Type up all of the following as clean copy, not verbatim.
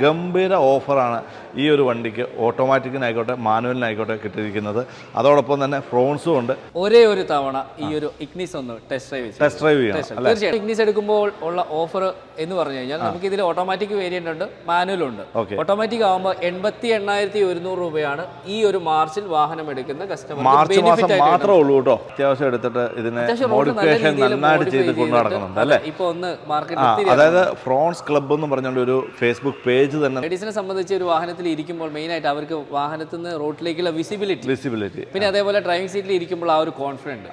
ഗംഭീര ഓഫറാണ് ഈ ഒരു വണ്ടിക്ക് ഓട്ടോമാറ്റിക്കിനായിക്കോട്ടെ മാനുവലിനായിക്കോട്ടെ കിട്ടിയിരിക്കുന്നത്. അതോടൊപ്പം തന്നെ ഫ്രോൺസും ഉണ്ട്. ഒരേ ഒരു തവണ ഈ ഒരു ഇഗ്നിസ് ഒന്ന് ടെസ്റ്റ് ഡ്രൈവ് ചെയ്യണം. തീർച്ചയായും ഇഗ്നിസ് എടുക്കുമ്പോൾ ഉള്ള ഓഫർ എന്ന് പറഞ്ഞു കഴിഞ്ഞാൽ നമുക്ക് ഇതിൽ ഓട്ടോമാറ്റിക് വേരിയന്റ് ഉണ്ട്, മാനുവലും ഉണ്ട്. ഓട്ടോമാറ്റിക് ആകുമ്പോൾ 88,100 രൂപയാണ് ഈ ഒരു മാർച്ചിൽ വാഹനം എടുക്കുന്ന കസ്റ്റമർ. മാർച്ച് മാസം മാത്രമേ ഉള്ളൂ കേട്ടോ. അത്യാവശ്യം എടുത്തിട്ട് ഇതിനെ മോഡിഫിക്കേഷൻ നന്നായിട്ട് ചെയ്ത് കൊണ്ടു നടക്കുന്നുണ്ട് അല്ലേ? ഇപ്പൊ ഒന്ന് മാർക്കറ്റിൽ അതായത് ഫ്രോൺസ് ക്ലബ്ബ് എന്ന് പറഞ്ഞുകൊണ്ട് ഒരു ഫേസ്ബുക്ക് പേജ് തന്നെ. ലേഡീസിനെ സംബന്ധിച്ച് ഒരു വാഹനത്തിൽ ഇരിക്കുമ്പോൾ മെയിൻ ആയിട്ട് അവർക്ക് വാഹനത്തിൽ നിന്ന് റോഡിലേക്കുള്ള വിസിബിലിറ്റി, പിന്നെ അതേപോലെ ഡ്രൈവിംഗ് സീറ്റിൽ ഇരിക്കുമ്പോൾ ആ ഒരു കോൺഫിഡൻസ്,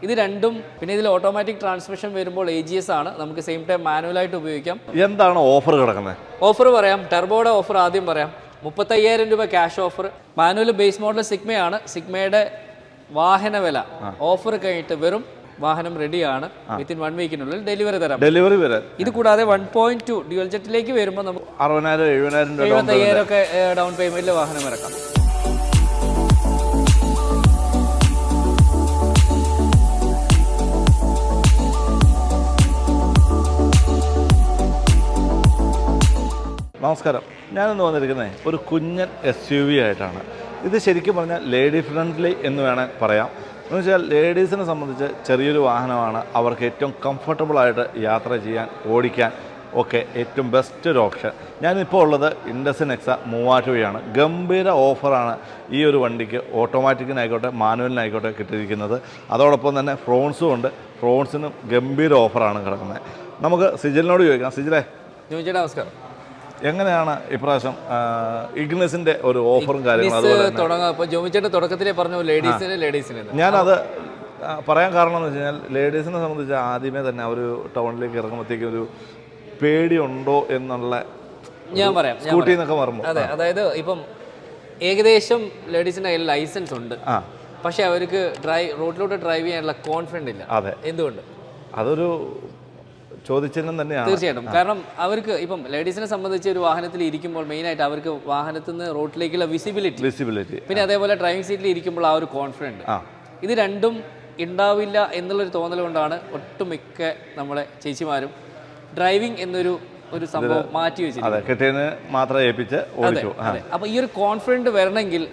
ഇത് രണ്ടും. പിന്നെ ഇതിൽ ഓട്ടോമാറ്റിക് ട്രാൻസ്മിഷൻ വരുമ്പോൾ AGS ആണ്, നമുക്ക് സെയിം ടൈം മാനുവലായിട്ട് ഉപയോഗിക്കാം. എന്താണ് ഓഫർ കിടക്കുന്നത്? ഓഫർ പറയാം. ടെർബോയുടെ ഓഫർ ആദ്യം പറയാം. 35,000 രൂപ cash offer. Manual base model സിഗ്മയാണ്. സിഗ്മയുടെ വാഹന വില ഓഫർ കഴിഞ്ഞിട്ട് വെറും വാഹനം റെഡിയാണ്. വിത്തിൻ 1 വീക്കിനുള്ളിൽ ഡെലിവറി വരാം. ഇത് കൂടാതെ 1.2 ഡ്യുവൽ ജെറ്റിലേക്ക് വരുമ്പോൾ നമുക്ക് 60,000-70,000 ഒക്കെ ഡൗൺ പേയ്മെന്റിൽ വാഹനം ഇറക്കാം. നമസ്കാരം, ഞാനിന്ന് വന്നിരിക്കുന്നത് ഒരു കുഞ്ഞൻ SUV ആയിട്ടാണ്. ഇത് ശരിക്കും പറഞ്ഞാൽ ലേഡി ഫ്രണ്ട്ലി എന്ന് വേണേൽ പറയാം. എന്ന് വെച്ചാൽ ലേഡീസിനെ സംബന്ധിച്ച് ചെറിയൊരു വാഹനമാണ്. അവർക്ക് ഏറ്റവും കംഫർട്ടബിളായിട്ട് യാത്ര ചെയ്യാൻ, ഓടിക്കാൻ ഒക്കെ ഏറ്റവും ബെസ്റ്റ് ഒരു ഓപ്ഷൻ. ഞാനിപ്പോൾ ഉള്ളത് ഇൻഡസ് നെക്സ മൂവാറ്റുപുഴയാണ്. ഗംഭീര ഓഫറാണ് ഈ ഒരു വണ്ടിക്ക് ഓട്ടോമാറ്റിക്കിനായിക്കോട്ടെ മാനുവലിനായിക്കോട്ടെ കിട്ടിയിരിക്കുന്നത്. അതോടൊപ്പം തന്നെ ഫ്രോൺസും ഉണ്ട്. ഫ്രോൺസിനും ഗംഭീര ഓഫറാണ് കിടക്കുന്നത്. നമുക്ക് സിജിലിനോട് ചോദിക്കാം. സിജിലേ, നമസ്കാരം. എങ്ങനെയാണ് ഇപ്രാവശ്യം ഇഗ്നിസിന്റെ ഒരു ഓഫറും കാര്യങ്ങളും? തുടക്കത്തിലേ പറഞ്ഞു ലേഡീസിന് ഞാനത് പറയാൻ കാരണം എന്ന് വെച്ച് കഴിഞ്ഞാൽ ലേഡീസിനെ സംബന്ധിച്ച് ആദ്യമേ തന്നെ അവർ ടൗണിലേക്ക് ഇറങ്ങുമ്പോഴത്തേക്കും ഒരു പേടിയുണ്ടോ എന്നുള്ള ഞാൻ പറയാം. സ്കൂട്ടി എന്നൊക്കെ പറയുമ്പോൾ അതെ, അതായത് ഇപ്പം ഏകദേശം ലേഡീസിന് ലൈസൻസ് ഉണ്ട്, പക്ഷെ അവർക്ക് റോഡിലൂടെ ഡ്രൈവ് ചെയ്യാനുള്ള കോൺഫിഡൻസ് ഇല്ല. അതെ, എന്തുകൊണ്ട്? അതൊരു ചോദിച്ചിരുന്നു തന്നെയാണ്. തീർച്ചയായിട്ടും. കാരണം അവർക്ക് ഇപ്പം ലേഡീസിനെ സംബന്ധിച്ച് ഒരു വാഹനത്തിൽ ഇരിക്കുമ്പോൾ മെയിൻ ആയിട്ട് അവർക്ക് വാഹനത്തിൽ നിന്ന് റോഡിലേക്കുള്ള വിസിബിലിറ്റി, പിന്നെ അതേപോലെ ഡ്രൈവിംഗ് സീറ്റിൽ ഇരിക്കുമ്പോൾ ആ ഒരു കോൺഫിഡൻസ്, ഇത് രണ്ടും ഉണ്ടാവില്ല എന്നുള്ളൊരു തോന്നൽ കൊണ്ടാണ് ഒട്ടുമിക്ക നമ്മളെ ചേച്ചിമാരും ഡ്രൈവിംഗ് എന്നൊരു സംഭവം മാറ്റി വെച്ചിട്ടുണ്ട്. അപ്പൊ ഈ ഒരു കോൺഫിഡൻസ് വരണമെങ്കിൽ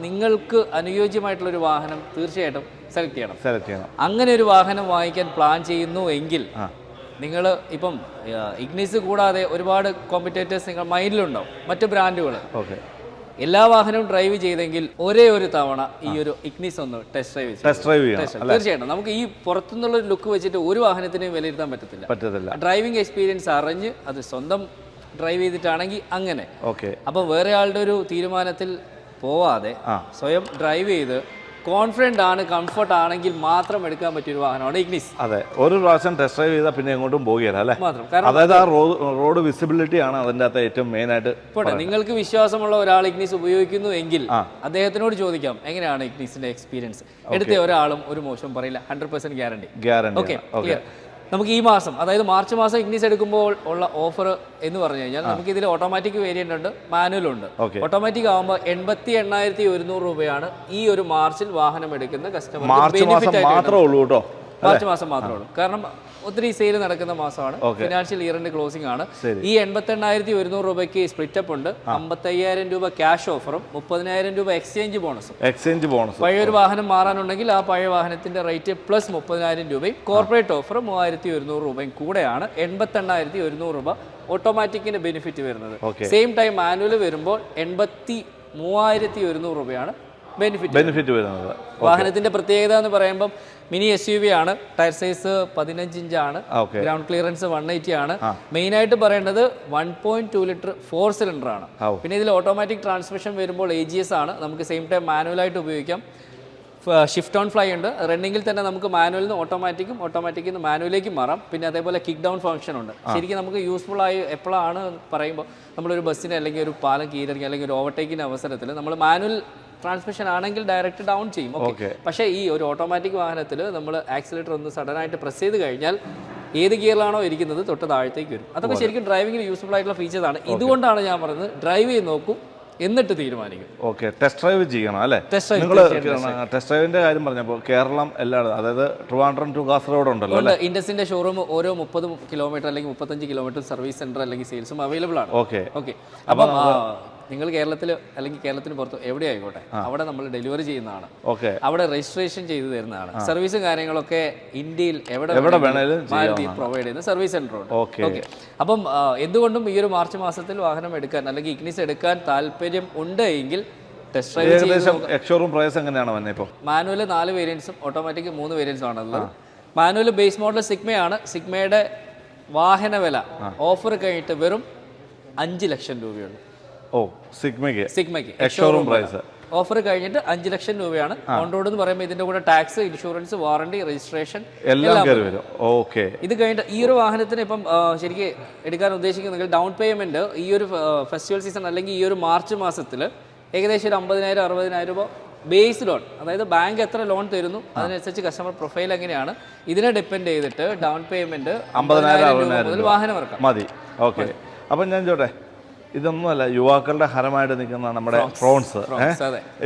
നിങ്ങൾക്ക് അനുയോജ്യമായിട്ടുള്ള ഒരു വാഹനം തീർച്ചയായിട്ടും സെലക്ട് ചെയ്യണം. അങ്ങനെ ഒരു വാഹനം വാങ്ങിക്കാൻ പ്ലാൻ ചെയ്യുന്നു എങ്കിൽ നിങ്ങൾ ഇപ്പം ഇഗ്നിസ് കൂടാതെ ഒരുപാട് കോമ്പറ്റേറ്റേഴ്സ് നിങ്ങൾ മൈൻഡിലുണ്ടാവും, മറ്റു ബ്രാൻഡുകൾ. എല്ലാ വാഹനവും ഡ്രൈവ് ചെയ്തെങ്കിൽ ഒരേ ഒരു തവണ ഈ ഒരു ഇഗ്നിസ് ഒന്ന് ടെസ്റ്റ് ഡ്രൈവ് ചെയ്യണം. തീർച്ചയായിട്ടും. നമുക്ക് ഈ പുറത്തുനിന്നുള്ള ഒരു ലുക്ക് വെച്ചിട്ട് ഒരു വാഹനത്തിനെയും വിലയിരുത്താൻ പറ്റത്തില്ല. ഡ്രൈവിംഗ് എക്സ്പീരിയൻസ് അറിഞ്ഞ് അത് സ്വന്തം ഡ്രൈവ് ചെയ്തിട്ടാണെങ്കിൽ അങ്ങനെ. അപ്പം വേറെ ആളുടെ ഒരു തീരുമാനത്തിൽ പോവാതെ സ്വയം ഡ്രൈവ് ചെയ്ത് കോൺഫിഡൻ്റ് ആണ്, കംഫർട്ട് ആണെങ്കിൽ മാത്രം എടുക്കാൻ പറ്റിയ ഒരു വാഹനമാണ് ഇഗ്നിസ്. അതെ, ഒരു പ്രാവശ്യം ടെസ്റ്റ് ഡ്രൈവ് ചെയ്താൽ പിന്നെ എങ്ങോട്ടും പോകുകയില്ല അല്ലേ? അതായത് ആ റോഡ് വിസിബിലിറ്റി ആണ് അതിൻ്റെ അകത്ത് ഏറ്റവും മെയിൻ ആയിട്ട്. പോട്ടെ, നിങ്ങൾക്ക് വിശ്വാസമുള്ള ഒരാൾ ഇഗ്നിസ് ഉപയോഗിക്കുന്നു എങ്കിൽ അദ്ദേഹത്തിനോട് ചോദിക്കാം എങ്ങനെയാണ് ഇഗ്നിസിന്റെ എക്സ്പീരിയൻസ്. എടുത്ത ഒരാളും ഒരു മോശം പറയില്ല, 100% ഗ്യാരണ്ടി. ഓക്കെ, നമുക്ക് ഈ മാസം, അതായത് മാർച്ച് മാസം ഇഗ്നിസ് എടുക്കുമ്പോൾ ഉള്ള ഓഫർ എന്ന് പറഞ്ഞു കഴിഞ്ഞാൽ നമുക്ക് ഇതിൽ ഓട്ടോമാറ്റിക് വേരിയന്റ് ഉണ്ട്, മാനുവലും ഉണ്ട്. ഓട്ടോമാറ്റിക് ആകുമ്പോൾ 88,100 രൂപയാണ് ഈ ഒരു മാർച്ചിൽ വാഹനം എടുക്കുന്ന കസ്റ്റമർ. മാർച്ച് മാസം മാത്രമേ ഉള്ളൂ. കാരണം ഒത്തിരി സെയിൽ നടക്കുന്ന മാസമാണ്, ഫിനാൻഷ്യൽ ഇയറിന്റെ ക്ലോസിംഗ് ആണ്. ഈ 88,100 രൂപയ്ക്ക് സ്പ്ലിറ്റപ്പ് ഉണ്ട്. 55,000 രൂപ ക്യാഷ് ഓഫറും 30,000 രൂപ എക്സ്ചേഞ്ച് ബോണസും. പഴയൊരു വാഹനം മാറാനുണ്ടെങ്കിൽ ആ പഴയ വാഹനത്തിന്റെ റേറ്റ് പ്ലസ് 30,000 രൂപയും കോർപ്പറേറ്റ് ഓഫർ 3,100 രൂപയും കൂടെയാണ് 88,100 രൂപ ഓട്ടോമാറ്റിക്കിന്റെ ബെനിഫിറ്റ് വരുന്നത്. സെയിം ടൈം മാനുവൽ വരുമ്പോൾ 83,100 രൂപയാണ് ബെനിഫിറ്റ് വരുന്നത്. വാഹനത്തിന്റെ പ്രത്യേകത എന്ന് പറയുമ്പോൾ മിനി SUV ആണ്, ടയർ സൈസ് 15 ഇഞ്ചാണ്, ഗ്രൗണ്ട് ക്ലിയറൻസ് 180 ആണ്. മെയിൻ ആയിട്ട് പറയേണ്ടത് 1.2 ലിറ്റർ 4 സിലിണ്ടർ ആണ്. പിന്നെ ഇതിൽ ഓട്ടോമാറ്റിക് ട്രാൻസ്മിഷൻ വരുമ്പോൾ AGS ആണ്, നമുക്ക് സെയിം ടൈം മാനുവലായിട്ട് ഉപയോഗിക്കാം. ഷിഫ്റ്റ് ഓൺ ഫ്ലൈ ഉണ്ട്. റണ്ണിങ്ങിൽ തന്നെ നമുക്ക് മാനുവലിൽ നിന്ന് ഓട്ടോമാറ്റിക്കിൽ നിന്ന് മാനുവലിലേക്ക് മാറാം. പിന്നെ അതേപോലെ കിക്ക് ഡൗൺ ഫംഗ്ഷൻ ഉണ്ട്. ശരിക്കും നമുക്ക് യൂസ്ഫുൾ ആയി എപ്പോഴാണ് പറയുമ്പോൾ നമ്മളൊരു ബസ്സിന് അല്ലെങ്കിൽ ഒരു പാലം കീഴടങ്ങി അല്ലെങ്കിൽ ഒരു ഓവർടേക്കിൻ്റെ അവസരത്തിൽ നമ്മൾ മാനുവൽ ട്രാൻസ്മിഷൻ ആണെങ്കിൽ ഡയറക്റ്റ് ഡൗൺ ചെയ്യും. പക്ഷേ ഈ ഒരു ഓട്ടോമാറ്റിക് വാഹനത്തിൽ നമ്മൾ ആക്സിലേറ്റർ ഒന്ന് സഡനായിട്ട് പ്രസ് ചെയ്ത് കഴിഞ്ഞാൽ ഏത് ഗിയറിലാണോ ഇരിക്കുന്നത് തൊട്ട് താഴത്തേക്ക് വരും. അതൊക്കെ ശരിക്കും ഡ്രൈവിംഗിൽ യൂസ്ഫുൾ ആയിട്ടുള്ള ഫീച്ചേഴ്സാണ്. ഇതുകൊണ്ടാണ് ഞാൻ പറയുന്നത് ഡ്രൈവ് ചെയ്ത് നോക്കൂ, എന്നിട്ട് തീരുമാനിക്കും. ഓക്കെ, ടെസ്റ്റ് ഡ്രൈവ് ചെയ്യണം അല്ലേ? നിങ്ങൾ ടെസ്റ്റ് ഡ്രൈവിന്റെ കാര്യം പറഞ്ഞപ്പോൾ കേരളം എല്ലായിടും, അതായത് ട്രിവാൻഡ്രം ടു കാസർഗോഡ് ഉണ്ടല്ലോ അല്ലേ? ഇൻഡസിന്റെ ഷോറൂം ഓരോ 30 കിലോമീറ്റർ അല്ലെങ്കിൽ 35 കിലോമീറ്റർ സർവീസ് സെന്റർ അല്ലെങ്കിൽ സെയിൽസും അവൈലബിൾ ആണ്. ഓക്കെ, അപ്പം നിങ്ങൾ കേരളത്തിൽ അല്ലെങ്കിൽ കേരളത്തിന് പുറത്ത് എവിടെ ആയിക്കോട്ടെ അവിടെ നമ്മൾ ഡെലിവറി ചെയ്യുന്നതാണ്. ഓക്കെ, അവിടെ രജിസ്ട്രേഷൻ ചെയ്ത് തരുന്നതാണ്. സർവീസും കാര്യങ്ങളൊക്കെ ഇന്ത്യയിൽ എവിടെ വേണേലും മാരുതി പ്രൊവൈഡ് ചെയ്യുന്ന സർവീസ് സെന്റർ ഉണ്ട്. ഓക്കെ, അപ്പം എന്തുകൊണ്ടും ഈ ഒരു മാർച്ച് മാസത്തിൽ വാഹനം എടുക്കാൻ അല്ലെങ്കിൽ ഇഗ്നിസ് എടുക്കാൻ താല്പര്യം ഉണ്ട് എങ്കിൽ ടെസ്റ്റ് ഡ്രൈവ് ഏകദേശം എക്സ്ഷോറൂം പ്രൈസ് എങ്ങനെയാണ് വന്നത്? ഇപ്പോൾ മാനുവൽ 4 വേരിയൻസും ഓട്ടോമാറ്റിക് 3 വേരിയൻസും ആണുള്ളത്. മാനുവൽ ബേസ് മോഡൽ സിഗ്മയാണ്. സിഗ്മയുടെ വാഹന വില ഓഫർ കഴിഞ്ഞിട്ട് വെറും 5 ലക്ഷം രൂപയുള്ളൂ. സിഗ്മയ്ക്ക് എക്സ്ഷോറൂം പ്രൈസ് ഓഫർ കഴിഞ്ഞിട്ട് 5 ലക്ഷം രൂപയാണ്. ഓൺ റോഡ് എന്ന് പറയുമ്പോൾ ഇതിന്റെ കൂടെ ടാക്സ്, ഇൻഷുറൻസ്, വാറണ്ടി, രജിസ്ട്രേഷൻ എല്ലാം വരും. ഓക്കെ, ഇത് കഴിഞ്ഞിട്ട് ഈ ഒരു വാഹനത്തിന് ഇപ്പം ശരിക്കും എടുക്കാൻ ഉദ്ദേശിക്കുന്നെങ്കിൽ ഡൗൺ പേയ്മെന്റ് ഈ ഒരു ഫെസ്റ്റിവൽ സീസൺ അല്ലെങ്കിൽ ഈ ഒരു മാർച്ച് മാസത്തിൽ ഏകദേശം ഒരു 50,000-60,000 രൂപ ബേസ് ലോൺ, അതായത് ബാങ്ക് എത്ര ലോൺ തരുന്നു അതിനനുസരിച്ച് കസ്റ്റമർ പ്രൊഫൈൽ എങ്ങനെയാണ് ഇതിനെ ഡിപ്പെൻഡ് ചെയ്തിട്ട് ഡൗൺ പേയ്മെന്റ് 50,000 മുതൽ വാഹനം ഇറക്കാം മതി. ഓക്കെ, അപ്പം ഞാൻ ചോട്ടെ, ഇതൊന്നുമല്ല യുവാക്കളുടെ ഹരമായിട്ട് നിൽക്കുന്ന നമ്മുടെ ഫ്രോൺസ്.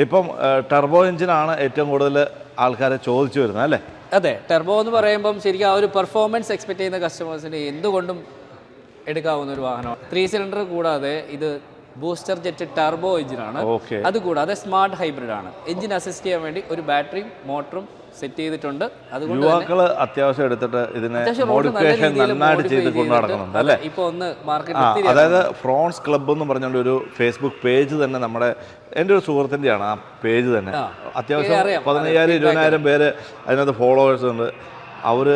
ഇപ്പം ടെർബോ എഞ്ചിനാണ് ഏറ്റവും കൂടുതൽ ആൾക്കാരെ ചോദിച്ചു വരുന്നത് അല്ലേ? അതെ, ടെർബോ എന്ന് പറയുമ്പം ശരിക്കും ആ ഒരു പെർഫോമൻസ് എക്സ്പെക്ട് ചെയ്യുന്ന കസ്റ്റമേഴ്സിന് എന്തുകൊണ്ടും എടുക്കാവുന്ന ഒരു വാഹനമാണ്. 3 സിലിണ്ടർ കൂടാതെ ഇത് ബൂസ്റ്റർ ജെറ്റ് ടർബോ എഞ്ചിനാണ്. അതുകൂടാതെ സ്മാർട്ട് ഹൈബ്രിഡ് ആണ്. എഞ്ചിൻ അസിസ്റ്റ് ചെയ്യാൻ വേണ്ടി ഒരു ബാറ്ററിയും മോട്ടറും സെറ്റ് ചെയ്തിട്ടുണ്ട്. അതുകൊണ്ട് യുവാക്കള് അത്യാവശ്യം എടുത്തിട്ട് ഇതിനെ മോഡിഫിക്കേഷൻ നന്നായിട്ട് ചെയ്ത് കൊണ്ടു നടക്കുന്നുണ്ട് അല്ലേ? ഇപ്പൊ ഒന്ന് മാർക്കറ്റിൽ, അതായത് ഫ്രോൺസ് ക്ലബ്ബ് എന്ന് പറഞ്ഞുകൊണ്ട് ഒരു ഫേസ്ബുക്ക് പേജ് തന്നെ നമ്മുടെ എൻ്റെ ഒരു സുഹൃത്തിൻ്റെയാണ് ആ പേജ് തന്നെ. അത്യാവശ്യം 15,000-20,000 പേര് അതിനകത്ത് ഫോളോവേഴ്സ് ഉണ്ട്. അവർ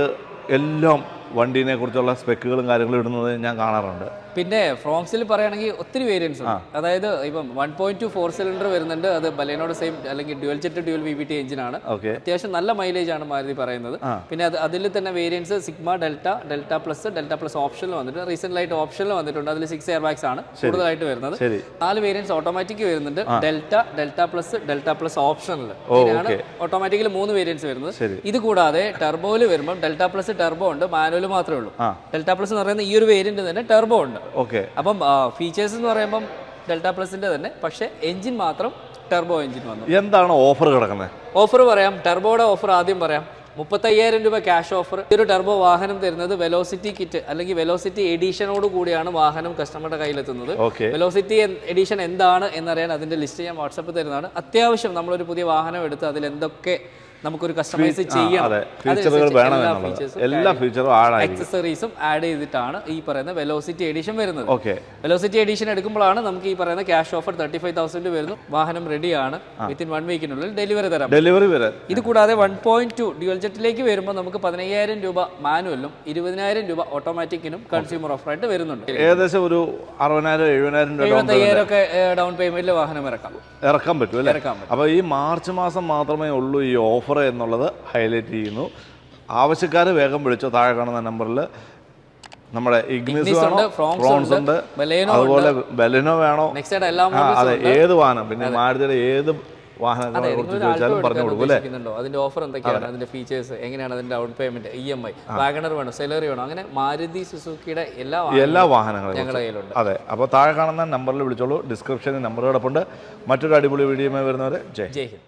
എല്ലാം വണ്ടീനെ കുറിച്ചുള്ള സ്പെക്കുകളും കാര്യങ്ങളും ഇടുന്നത് ഞാൻ കാണാറുണ്ട്. പിന്നെ ഫ്രോൺസിൽ പറയുകയാണെങ്കിൽ ഒത്തിരി വേരിയൻസ് ഉണ്ട്. അതായത് ഇപ്പം 1.2 4 സിലിണ്ടർ വരുന്നുണ്ട്. അത് ബലേനോയുടെ സെയിം അല്ലെങ്കിൽ ഡ്യുവൽ ജെറ്റ് ഡ്യുവൽ VVT എഞ്ചിനാണ്. അത്യാവശ്യം നല്ല മൈലേജ് ആണ് മാരുതി പറയുന്നത്. പിന്നെ അതിൽ തന്നെ വേരിയൻസ് സിഗ്മ, ഡെൽറ്റ പ്ലസ് ഓപ്ഷനിൽ വന്നിട്ട് റീസെന്റ് ഓപ്ഷനിൽ വന്നിട്ടുണ്ട്. അതിൽ 6 എയർ ബാഗ്സ് ആണ് കൂടുതലായിട്ട് വരുന്നത്. 4 വേരിയൻസ് ഓട്ടോമാറ്റിക് വരുന്നുണ്ട്. ഡെൽറ്റ പ്ലസ് ഓപ്ഷനിൽ ഓട്ടോമാറ്റിക്കലി 3 വേരിയൻസ് വരുന്നത്. ഇത് കൂടാതെ ടെർബോയിൽ വരുമ്പോൾ ഡെൽറ്റ പ്ലസ് ടെർബോ ഉണ്ട്, മാനുവൽ മാത്രമേ ഉള്ളൂ. ഡെൽറ്റ പ്ലസ് എന്ന് പറയുന്ന ഈ ഒരു വേരിയന്റ് തന്നെ ടെർബോ ഉണ്ട്. അപ്പം ഫീച്ചേഴ്സ് എന്ന് പറയുമ്പോൾ ഡെൽറ്റ പ്ലസിന്റെ തന്നെ, പക്ഷേ എഞ്ചിൻ മാത്രം ടെർബോ എഞ്ചിൻ വന്നു. എന്താണ് ഓഫർ കിടക്കുന്നത്? ഓഫർ പറയാം. ടെർബോയുടെ ഓഫർ ആദ്യം പറയാം. 35,000 രൂപ ക്യാഷ് ഓഫർ. ഈ ഒരു ടെർബോ വാഹനം തരുന്നത് വെലോസിറ്റി കിറ്റ് അല്ലെങ്കിൽ വെലോസിറ്റി എഡിഷനോട് കൂടിയാണ് വാഹനം കസ്റ്റമറുടെ കയ്യിലെത്തുന്നത്. വെലോസിറ്റി എഡിഷൻ എന്താണ് എന്നറിയാൻ അതിന്റെ ലിസ്റ്റ് ഞാൻ വാട്സാപ്പിൽ തരുന്നതാണ്. അത്യാവശ്യം നമ്മളൊരു പുതിയ വാഹനം എടുത്ത് അതിൽ എന്തൊക്കെ നമുക്കൊരു കസ്റ്റമൈസ് ചെയ്യണം, എല്ലാ ഫീച്ചറും ആക്സസറീസും ആഡ് ചെയ്തിട്ടാണ് ഈ പറയുന്ന വെലോസിറ്റി എഡിഷൻ വരുന്നത്. വെലോസിറ്റി എഡിഷൻ എടുക്കുമ്പോഴാണ് നമുക്ക് ഈ പറയുന്ന ക്യാഷ് ഓഫർ 35,000 വരുന്നു. വാഹനം റെഡിയാണ്. വിത്തിൻ 1 വീക്കിനുള്ളിൽ ഡെലിവറി തരാം. ഇത് കൂടാതെ 1.2 ഡ്യുവൽ ജെറ്റിലേക്ക് വരുമ്പോൾ നമുക്ക് 15,000 രൂപ മാനുവലും 20,000 രൂപ ഓട്ടോമാറ്റിക്കിനും കൺസ്യൂമർ ഓഫറായിട്ട് വരുന്നുണ്ട്. ഏകദേശം ഒരു 60,000-70,000 75,000 ഒക്കെ ഡൗൺ പേയ്മെന്റിൽ വാഹനം ഇറക്കാൻ പറ്റും അല്ലേ? അപ്പോൾ ഈ മാർച്ച് മാസം മാത്രമേ ഉള്ളൂ ഈ ഓഫർ എന്നുള്ളത് ഹൈലൈറ്റ് ചെയ്യുന്നു. ആവശ്യക്കാർ വേഗം വിളിച്ചോ. താഴെ കാണുന്ന നമ്പറിൽ നമ്മുടെ ഇഗ്നിസ് വേണോ, ഫ്രോൺസ് ഉണ്ട്, അതുപോലെ ബലെനോ വേണോ, അതെ ഏത് വാഹനം, പിന്നെ മാരുതിയുടെ ഏത് വാഹനങ്ങളെ കുറിച്ച് ചോദിച്ചാലും പറഞ്ഞു കൊടുക്കും അല്ലേ? അതിന്റെ ഓഫർ എന്തൊക്കെയാണ്, അതിന്റെ ഫീച്ചേഴ്സ് എങ്ങനെയാണ്, അതിന്റെ ഡൗൺ പേയ്മെന്റ്, EMI, വാഗണർ വേണോ, സെലറി വേണോ, അങ്ങനെ മാരുതി സുസുക്കിയുടെ എല്ലാ വാഹനങ്ങളും ഞങ്ങളുടെ കയ്യിലുണ്ട്. അതെ, അപ്പോൾ താഴെ കാണുന്ന നമ്പറിൽ വിളിച്ചോളൂ. ഡിസ്ക്രിപ്ഷനിൽ നമ്പർ കിടപ്പുണ്ട്. മറ്റൊരു അടിപൊളി വീഡിയോ വരുന്നവരെ ജയ് ഹിന്ദ്.